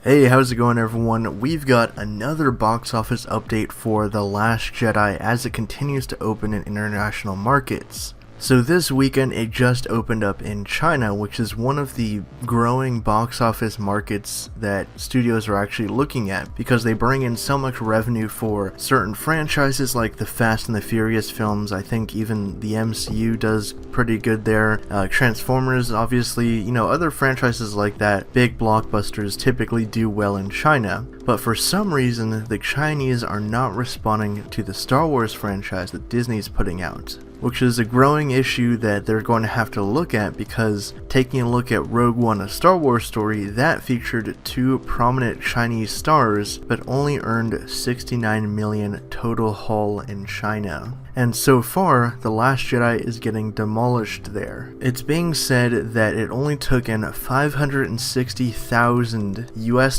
Hey, how's it going everyone? We've got another box office update for The Last Jedi as it continues to open in international markets. So this weekend it just opened up in China, which is one of the growing box office markets that studios are actually looking at because they bring in so much revenue for certain franchises like the Fast and the Furious films. I think even the MCU does pretty good there. Transformers, obviously, other franchises like that, big blockbusters typically do well in China. But for some reason, the Chinese are not responding to the Star Wars franchise that Disney's putting out, which is a growing issue that they're going to have to look at because taking a look at Rogue One, a Star Wars story, that featured two prominent Chinese stars but only earned 69 million total haul in China. And so far, The Last Jedi is getting demolished there. It's being said that it only took in $560,000 US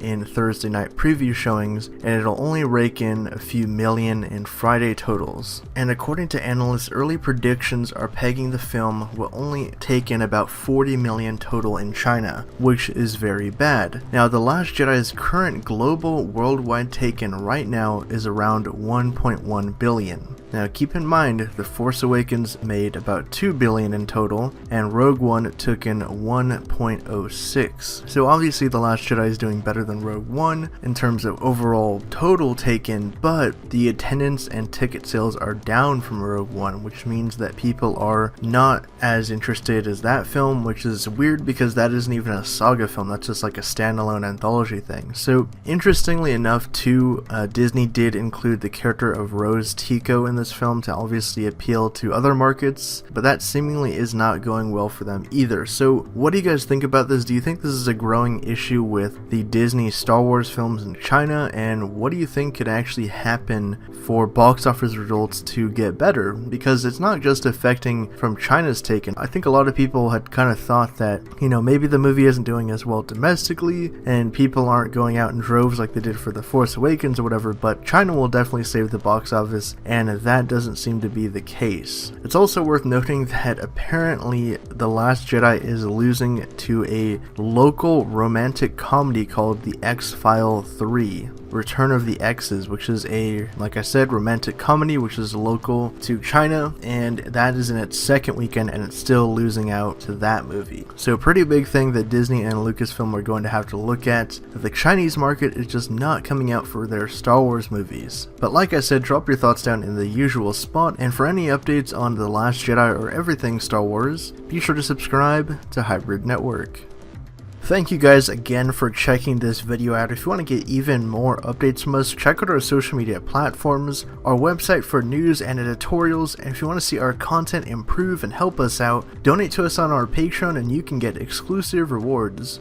in Thursday night preview showings, and it'll only rake in a few million in Friday totals. And according to analysts, early predictions are pegging the film will only take in about 40 million total in China, which is very bad. Now, The Last Jedi's current global worldwide take-in right now is around 1.1 billion. Now keep in mind, The Force Awakens made about 2 billion in total, and Rogue One took in 1.06. So obviously The Last Jedi is doing better than Rogue One in terms of overall total taken, but the attendance and ticket sales are down from Rogue One, which means that people are not as interested as that film, which is weird because that isn't even a saga film, that's just like a standalone anthology thing. So interestingly enough too, Disney did include the character of Rose Tico in this film to obviously appeal to other markets, but that seemingly is not going well for them either. So what do you guys think about this? Do you think this is a growing issue with the Disney Star Wars films in China, and what do you think could actually happen for box office results to get better? Because it's not just affecting from China's taken. I think a lot of people had kind of thought that, maybe the movie isn't doing as well domestically and people aren't going out in droves like they did for The Force Awakens or whatever, but China will definitely save the box office, and that doesn't seem to be the case. It's also worth noting that apparently The Last Jedi is losing to a local romantic comedy called The X-File 3, Return of the X's, which is a, like I said, romantic comedy which is local to China, and that is in its second weekend and it's still losing out to that movie. So pretty big thing that Disney and Lucasfilm are going to have to look at. The Chinese market is just not coming out for their Star Wars movies. But like I said, drop your thoughts down in the usual spot, and for any updates on The Last Jedi or everything Star Wars, be sure to subscribe to Hybrid Network. Thank you guys again for checking this video out. If you want to get even more updates from us, check out our social media platforms, our website for news and editorials, and if you want to see our content improve and help us out, donate to us on our Patreon and you can get exclusive rewards.